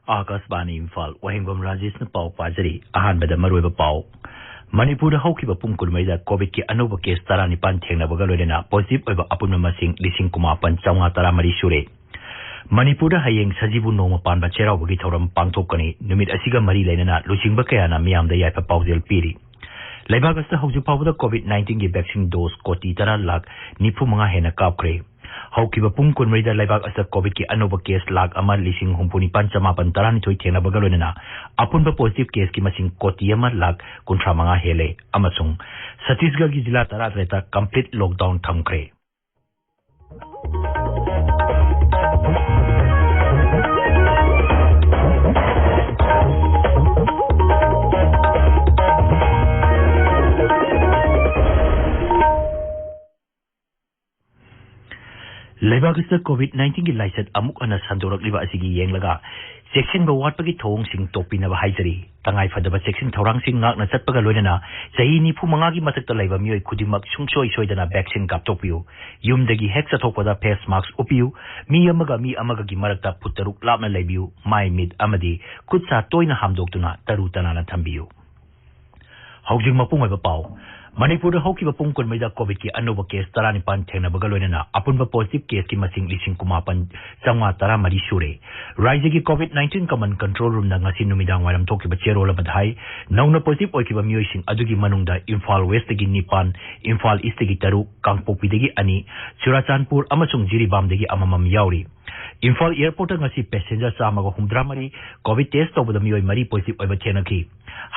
Akasbani Imphal, Wahengbam Rajesh Pau Pajari, Ahan Maruba Pau. Manipur Hokiba Punkulmeda, COVID ki Anova case Tarani Pantena Bagalodena, positive over Apunamasing, Lising Kumapan, Sama Taramari Shure. Manipur Hayeng Sajibu Noma Pan Bachera Wigitoram Pantokani, Numit Asiga Mari Lena, Luching Bakayana, Miam the Yapa Pausel Piri. Labagas the Hoju Power COVID-19 vaccine dose, Koti Tara Lag, Nipumanga Hena Kapkre. Hokiba Punkun Reda Labag as a COVID ki Anova case lag Amar Lising Humpuni Panchama Pantarani to Tena Bagalona. Upon the positive case Kimasing Kotiama lag Kuntramanga Hele, Amasung. Satisga Gizila Taratreta complete lockdown Tamkre. Labagas COVID-19 ki license amuk ana sandorak liba asigi yeng laga section ba wat pagi thong sing topi na ba haijari tangai fadaba section thorang sing ngak na chatpaga loinana sahi ni phu manga gi matak ta laiba mioi khudimak sungsoi soidana vaccine kap topiu yumdagi hek chathokpada face mask upiu mi amaga gi marakta putaruk lapna laibiu mai mid amadi khutsa toina hamdoktuna taru tanana thambiu haujing mapung ba pau Manipur Hokiba Punkun Meda COVID ki Anova case Tarani Pan Tena Bagalona, upon positive case ki Masing Lising Kumapan, Sama Taramari Shure. Rising COVID-19 Command Control Room Nangasin Numidang Walam Toki Bachero Labadhai, Nauna positive Okiba Muising Adugi Manungda, Imphal West Degi Nipan, Imphal East Degi Taru, Kangpo Pidegi Ani, Surachanpur Amasung Jiribam Degi Amamam Yauri. Imphal Airport ngasi passenger Samago Humdramari, COVID test over the Mui Mari positive over Chenaki.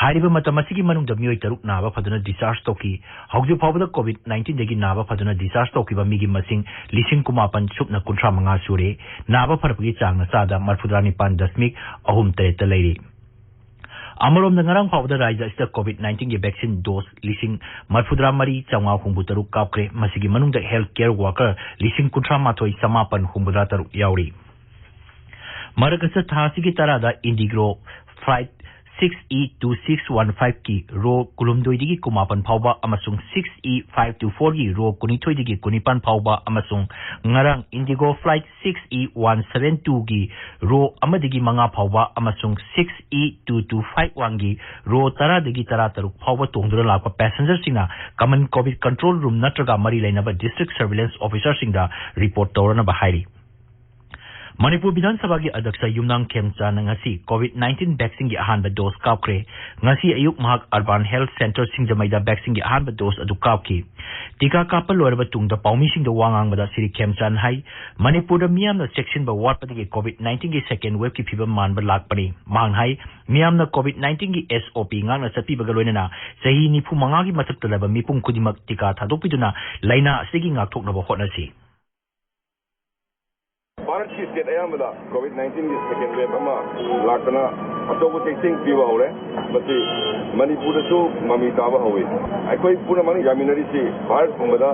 Hariba Matamasiki Manung the Mui Taruk Nava Paduna discharge Toki, Hogju Power COVID-19 Degi Nava Paduna discharge Toki Migi Masing, Lising Kumapan Supna Kuntramanga Sure, Nava Parapagi Chang Nasada, Marfudrani Pan Dasmik, Ahum Tereta Lady. Amarom the Narang Power Raja is the COVID-19 vaccine dose, Lising Marfudramari, Changa Humbutaru Kapre, Masigi Manung the healthcare worker, Lising Kuntramatoi Samapan Humbudataru Yauri. Maragasa Tahasiki Tarada Indigro Flight 6E2615 ki ro kulumdoi digi kumapan pauba amasung 6E524 ki ro kunitoi digi kunipan pauba amasung ngarang Indigo flight 6E172 ki ro amadigi manga pauba amasung 6E2251 ki ro tara digi tara taruk pauba tongdura lakpa passenger singna common COVID control room natraga mari lainaba district surveillance officer singda report tawrana bahairi. Manipur Bidhan Sabagi Adaksha Yumnang Kemcha Nangasi COVID-19 vaccine gi ahan ba dose kapkre ngasi ayuk mahak Urban Health Center Singjamaida vaccine gi ahan ba dose adu kapki tika kapal lorba tungda paumi sing da wangang bada siri Kemchan hai Manipur da miam na section ba wat pati COVID-19 gi second wave ki phibam man ba lakpani mang hai miam na COVID-19 gi SOP ngang na chati ba galoina sahi ni phu manga gi matak talaba mipum kudimak tika thadopiduna laina asigi ngak thokna ba hotna si Bharat की state अयामदा कोविड-19 की second wave अमा लाकना अतोबो testing पीवा होरे बति मणिपुर सु mummy ताबा होवे अकोई पुरा money जामिनरी से Bharat पुंगदा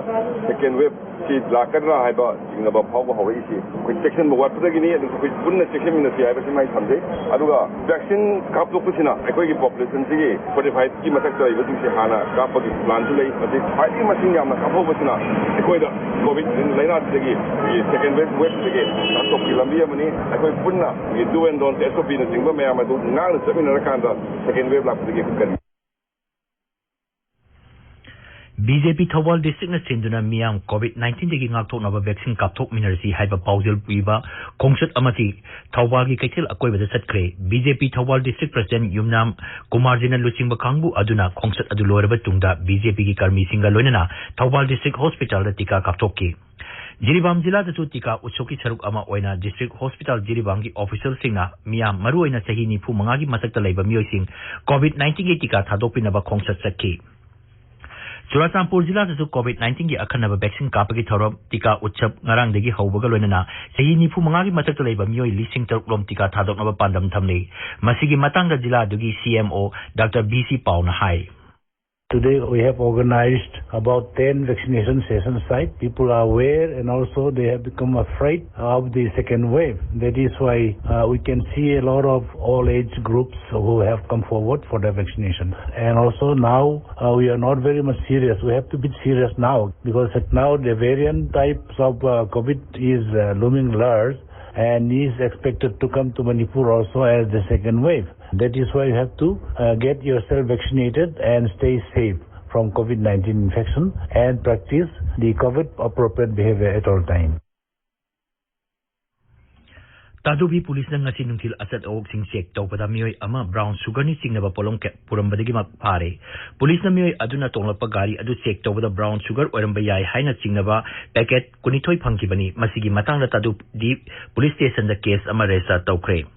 second wave की लाकना हाइबा जिंगबा फावबा होवे इसी कोई सेक्शन बवात पदगिनी अदु कोई पुन्ना सेक्शन मिन से हाइबा समाई थमदे अदुगा वैक्सीन कापलोकुसिना अकोई की पॉपुलेशन से 45 की मथक तय बदु से हाना कापगी प्लान से लई बति फाइटिंग मशीन यामना कापोबसिना अकोई दा कोविड लाइना से सेकेंड वेव से That's what we love here, money. I go put na. We do and don't SOP na single may am I do now the second rakanda second wave lap to give. BJP Thawal district na sinduna miyang COVID-19 degi ngakthok na vaccine kapthok minersi haiba pausel piba kongsat amati Thawal gi kaithil akoi bada satkre BJP Thawal district president Yumnam Kumarjina Luchingba Kangbu aduna kongsat adu loraba tungda BJP gi karmi singa loinana Thawal district hospital da tika kapthok ki Jiribam Jila da tika utsoki saruk ama oina district hospital Jiribam gi official singna miyam maru oina sahi ni phu manga gi masakta laiba miyoi sing COVID-19 gi tika thadopina ba kongsat sakki Surachanpur Jila da COVID-19 gi akhanaba vaccine kapagi thorom tika utchap ngarang degi haubaga loinana sahi ni phu manga gi masakta laiba miyoi lising taruklom tika thadokna ba pandam thamne masigi matangda jila dugi CMO Dr. BC Pauna hai Today we have organized about 10 vaccination session sites. People are aware and also they have become afraid of the second wave. That is why we can see a lot of all age groups who have come forward for the vaccination. And also now we are not very much serious. We have to be serious now because now the variant types of COVID is looming large. and is expected to come to Manipur also as the second wave. That is why you have to get yourself vaccinated and stay safe from COVID-19 infection and practice the COVID-appropriate behavior at all times. Tadubi police na ngasi nungtil asat awok sing check tawpada miyoy ama brown sugar ni singnaba polong purambadagi magpare. Police na miyoy aduna tonglapa gari adu check tawpada brown sugar oiramba yai haina singnaba packet kunithoi phangkibani masigi matangda tadubi police station da case ama register tawkre.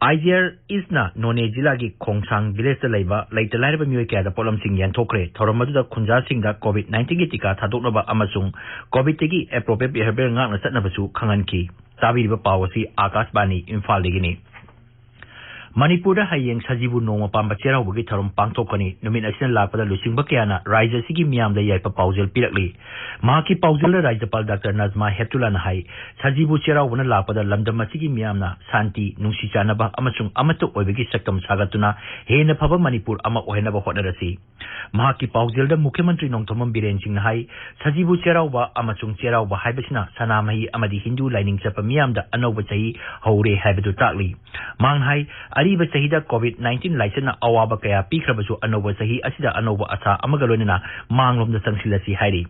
IGR isna none jila gi khongsang village da laiba laita lairaba miyoy kya da polam sing yan thokre thoramadu da khunja sing da COVID-19 gi tika thadoknaba amasung COVID gi appropriate behavior ngak na satnaba su khangan ki. Tabi ba pawasi Akas Bani Imphal digini. Manipur hayeng sajibu noma pamba chera bugi tharum pangthokani numin action lapada lusing bakyana raija sigi miam da yai pa paujel pirakli ma ki paujel Rajapal Dr. Nazma Heptulan hai sajibu chera wana lapada lamdam sigi miam na santi nungsi chanaba amasung amato oibagi sakam sagatuna hena phaba Manipur ama ohena ba hodarasi ma ki paujel da Mukhyamantri Nongthomam Biren Singh hai sajibu chera wa amasung chera wa haibasina sanamahi amadi Hindu lining chapa miam da anoba chahi haure haibadu takli mang hai Ariba Sahida COVID-19 license awaba kaya pikrabasu anoba sahi asida anoba asa amagalonina manglom da sangsilasi hairi.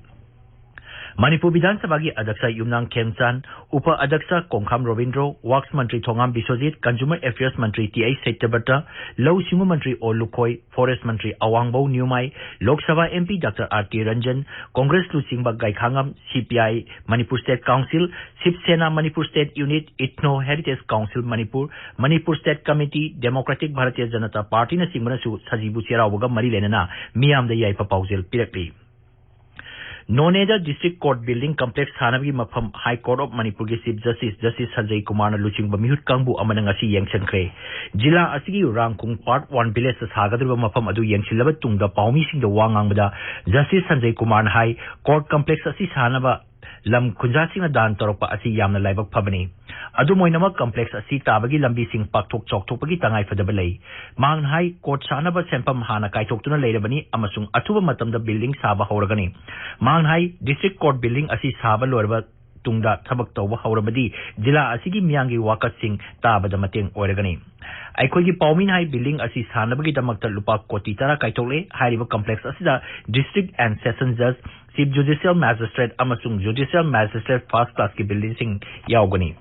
Manipur Vidhan Sabha ki Adaksa Yumnang Khemchan, Upa Adaksa Kongkham Rovindro, Works Mantri Thongam Biswajit, Consumer Affairs Mantri T.I. Setabata, Law Simu Mantri O Lukhoi, Forest Mantri Awangbau Nyumai, Lok Sabha MP Dr. R.T. Ranjan, Congress Lusingba Gaikhangam, CPI, Manipur State Council, Sip Sena Manipur State Unit, Ethno Heritage Council Manipur, Manipur State Committee, Democratic Bharatiya Janata Party na Simanasu Sajibu Cherawaga Marilenana, Miam the Yaipa Pausel Pirakli. Noneda District Court Building Complex Thanabi Mafam High Court of Manipur Chief Justice Sanjay Kumar na luching bamihut kangbu amanangasi yengchankre. Jila asigi Rangkung Part 1 village sa sagadriba mafam adu yengsilaba tungda paumi singda wangangda Justice Sanjay Kumar na High Court Complex asi sanaba lam khunjasing na dan torokpa asi yamna laibak phabani. Adu moinama complex asi tabagi lambi sing pakthok chokthokpagi tangai fadabalai. Mang hai court sanaba sempam hana kaithoktuna leirabani amasung athuba matamda building saba horagani. Mang hai district court building asi saba lorba tungda thabak tawba haurabadi jila asigi miyangi wakat sing tabada mateng oiragani. Aikogi paumin hai building asi sanabagi damakta lupa koti tara kaithokle hairiba complex asida district and session judge Chief Judicial Magistrate amasung Judicial Magistrate first class ki building sing yaugani.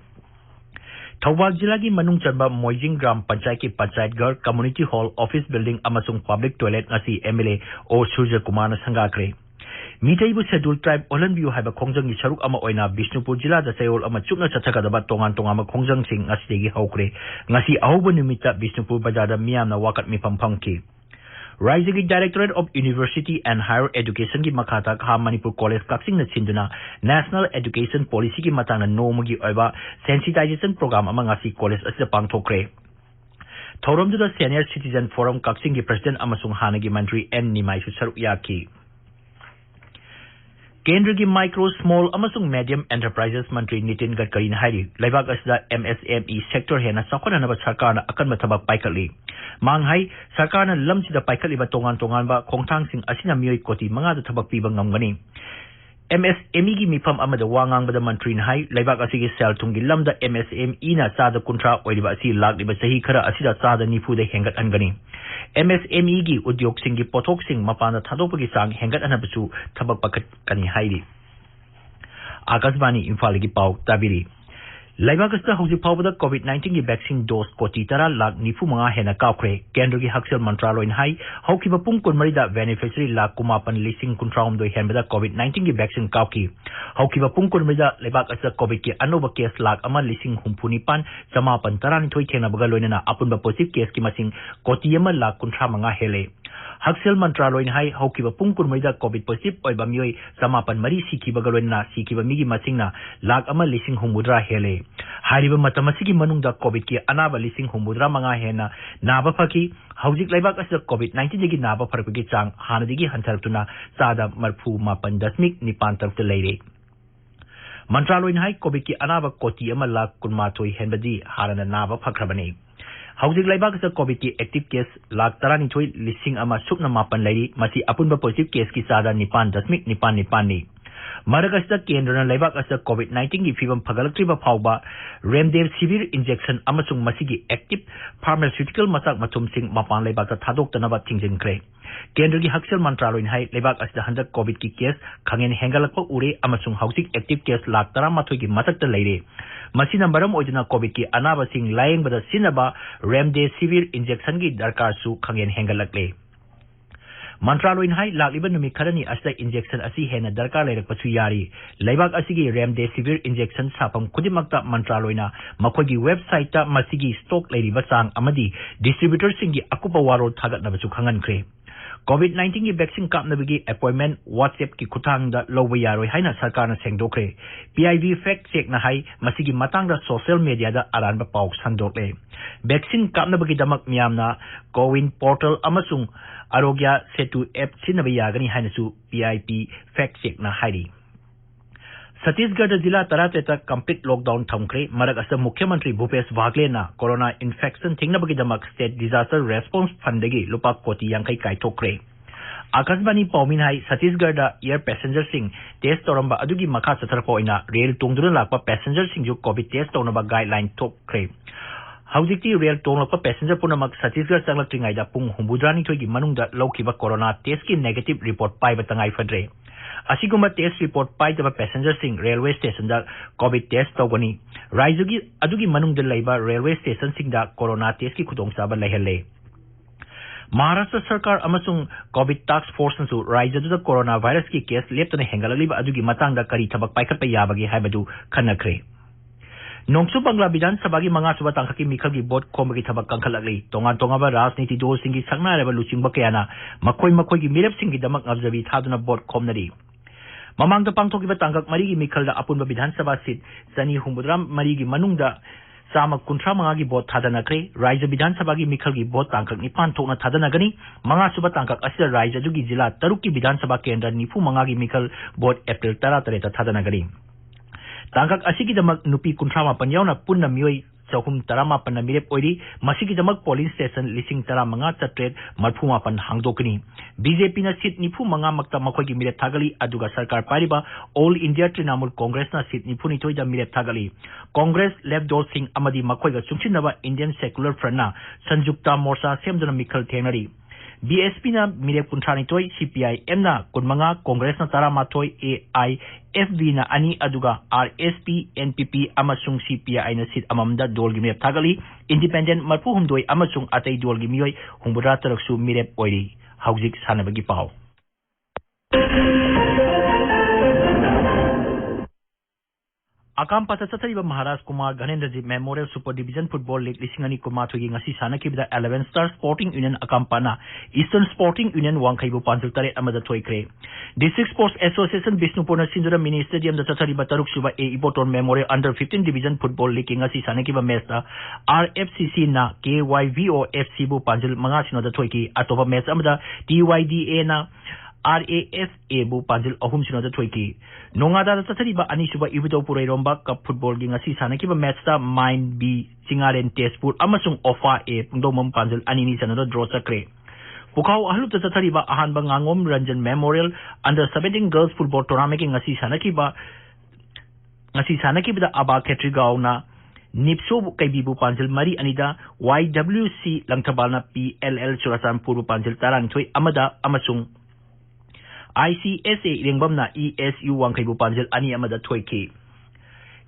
Thawbal Jila ki manung chanba Moijing Gram Panchayat ki Panchayat Ghar Community Hall Office Building amasung Public Toilet ngasi MLA O Surya Kumar na sangakre. Mitaibu Scheduled Tribe Olan View haiba khongjang ni saruk ama oina Bishnupur Jila da sayol ama chukna chathakadaba tongan khongjang sing ngasi degi haukre. Ngasi ahoba nimita Bishnupur Bazar miyam na wakat mi pampangki. Rising Directorate of University and Higher Education ki makata ha Manipur College Kaksing na chinduna National Education Policy ki matang na nomagi oiba sensitization program amang ngasi college asida pangthokre. Thorom da Senior Citizen Forum Kaksing ki President amasung hanagi Mantri N Nimai su saruk yaki. Kendra ki Micro, Small amasung Medium Enterprises Mantri Nitin Gadkari na hairi laibak asda MSME sector hena sakona na ba sarkar na akan matabak paikali. Manghai sarkar na lam sida paikali ba tongan ba khongthang sing asina miyoy koti mga da tabak piba ngamgani. MSME gi mifam amada wangang bada mantri na hai laibak asigi sel tungi lamda MSME na sada kuntra oiliba asi lag liba sahi khara asida sada nifu da hengat angani. MSME gi udyog sing gi pothok sing mapana thadopagi sang hengat anabasu thabak pakat kani hairi. Akasbani Imphal gi pau tabiri. Laibakasta hausi pawbada COVID-19 ki vaccine dose koti tara lag nifu mga hena kaukre Kendra ki Haksel Mantraloin hai haukiba pung kunmarida beneficiary lag kumapan lising kuntraum doi henbada COVID-19 ki vaccine kauki haukiba pung kunmarida laibakasta COVID ki anoba case lag ama lising humpunipan samapan tarani thoi thena baga loinana apunba positive case ki masing koti ama lag kuntra mga hele Haksel Mantraloin hai haukiba pung kunmarida COVID positive oiba mioi samapan mari siki baga loinana sikiba migi masingna lag ama lising humudra hele Hariba matamasigi manungda COVID ki anaba lising humudra mga hena naba phaki hauzik laibak asa COVID-19 digi naba pharpagi chang hanadigi hantartuna sada marphu mapan dasmik nipantarta leire. Mantraloin hai COVID ki anaba koti ama lak kunmathoi henbadi harana naba phakrabani. Hauzik laibak asa COVID ki active case lak tarani thoi lising ama sukna mapan leiri masi apunba positive case ki sada nipan dasmik nipan ni. Maragasta Kendra Lebakasta COVID-19 Fibam Pagalakriba Pauba, Remdesivir injection Amasung Masigi active pharmaceutical Matak Matum Sing Mapan Lebaka Tadok Tanaba Tingin Cray. Kendri Haxel Mantralo in High Lebak as the 100 COVID case, Kangen Hengalako Ure Amasung Housing active case Laktara Matuki Matak the lady. Masina Baram Ojana COVID ki Anaba Sing lying but a Sinaba Remdesivir injection gi Darkarsu Kangen Hengalakle. Mantralo in High Lakiban Numikarani as the injection asi Hena Darka like Patuyari, Lebak Asigi Remdesivir injection Sapam Kudimakta Mantraloina, Makogi website Masigi stock lady Basang Amadi, distributor Singi Akupa Waro Tagat Nabasukangan Kre. COVID-19 vaccine kap nabigi appointment WhatsApp ki kutang da lowe yaroi haina sarkar na sengdokre PIV fact check na hai masigi matang da social media da aran ba pauk sandokle vaccine kap nabigi damak miyam na Cowin portal amasung arogya setu app sinabi yagani haina su PIV fact check na hairi Chhattisgarh जिला तरातेता complete lockdown thamkre marak asa Mukhyamantri Bhupesh Baghele na corona infection thingnabagi damak state disaster response fund degi lupa koti yankai kaithokre Akashbani Paumin hai Chhattisgarh da air passenger sing test toramba adugi makha chatharpo ina rail tungduna lakpa passenger sing ju covid test tonaba guideline thokre Haujikti rail tonglakpa passenger punamak Chhattisgarh changlaktingai da pung humbudrani thoigi manungda laukiba corona test ki negative report pai batangai fadre Asiguma test report pai the passenger sing railway station da COVID test tawani. Raizugi adugi manung de laiba railway station sing da corona test ki khudong saba lahele. Maharashtra Sarkar amasung COVID task force su raizu da coronavirus ki case leptane hengalaliba adugi matang da kari thabak paikat pa yabagi haibadu khanakre. Nongsu Bangla Bidan Sabagi Manga Suba Tankaki Mikagi Bot Komagi Tabak Kankalagli, Tongan Tongaba Rasniti Do Singi Sangna Reva Luching Bakiana, Makoi Makogi Mirep Singi Damak Abzavi Taduna Bot Komnadi. Mamang the Pangtoki Batangak Marigi Mikal da Apun Bidan Sabasit, Sani Humbudram Marigi Manunda, Sama Kuntra Mangagi Bot Tadanakre, Raisa Bidan Sabagi Mikagi Bot Tankak Nipan Tona Tadanagani, Manga Suba Tankak Asir Raisa Dugi Zila, Taruki Bidan Sabaki and Nifu Mangagi Mikal Bot April Taratareta Tadanagani. Tangkak asigi damak nupi kuntrama panyauna punna mioi chahum tarama panna mirep oiri masigi damak polling station lising taramanga chatret marphuma pan hangdokni BJP na seat nifu manga makta makhoi gi mirep thagali aduga sarkar pariba All India Trinamool Congress na seat nifu ni toida mirep thagali Congress left door sing amadi makhoi ga chungchinaba Indian Secular Front na Sanjukta Morcha semdana mikhal thenari BSP na mirep kuntrani toy CPIM na kunmanga Congress na tarama toy AIFV na ani aduga RSP NPP amasung CPI na seat amamda dolgi mirep thagali independent marpu humdoi amasung atay dolgi miyoy humbura taraksu mirep oiri haujik sanabagi pau Akam Pata Satariba Maharaj Kumar Ghanendraji Memorial Super Division Football League Lisingani Kumathugi ngasi sanakibda 11 Star Sporting Union Akampana Eastern Sporting Union Wangkhaibu Panjul Tare amada thoikre District Sports Association Bishnupur Sindura Mini Stadium da Satariba Taruk Suba A Iboton Memorial Under 15 Division Football League ngasi sanakiba match da RFCC na KYVO FC bu Panjul mangasino da thoiki atoba match amada TYDA na RAFA bu Panjil ahum sino da thoiki nongada da tatariba ani suba ibito purai romba cup football gi ngasi sanaki ba match ta Mind B Singaren Testpur amasung Ofa A pungdomam Panjil ani ni sanada draw sakre Pukau ahlu ta tatariba ahan ba ngangom Ranjan Memorial Under 17 Girls Football Tournament gi ngasi sanaki ba da aba Ketrigao na Nipso Kaibibu Panjil Mari Anida YWC Langtabalna PLL Surasan Puru Panjil Taran Thoi Amada amasung ICSA Wahengbam na ESU Wangkhaibu Panjil ani amada thoiki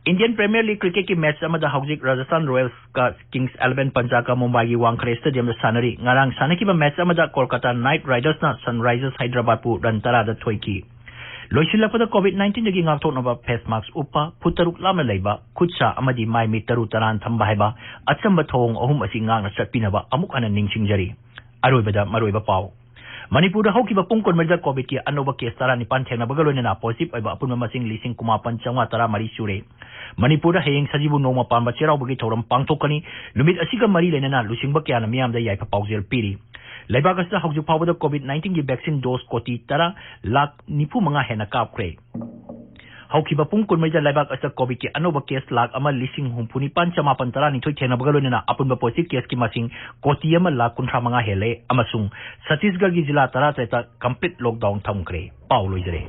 Indian Premier League cricket ki match amada Haujik Rajasthan Royals ka Kings 11 Punjab ka Mumbai gi Wankhede Stadium da sanari ngarang sanakiba match amada Kolkata Knight Riders na Sunrisers Hyderabad pu run tara da thoiki Loisilapda COVID-19 dagi ngakthoknaba face mask upa putaruk lama leiba khutsa amadi mai mi taru taran thamba haiba achamba thong ahum asi ngangna chatpinaba amuk ana ningsingjari aroibada maroiba pau Manipur hauki ba pungkon merja COVID ki anoba case tara nipan thengna bagalone na positive aiba apun masing lising kumapan changwa tara mari sure Manipur heyeng sajibu noma pamba cherau bagi thoram pangthokani lumit asiga mari lenana lusingba kya na miyam da yai pa paujel piri Lebagas da hauju pawda COVID-19 gi vaccine dose koti tara lak nipu manga hena kapkre Hauki ba pungkon merja lebak asa COVID ki anoba case lak ama lising humpuni panchama pantara ni thoi thena bagalone na apun ba positive case ki masing koti ama lak kuntra manga hele amasung Chhattisgarh gi jila tara complete lockdown thamkre Paulo Izre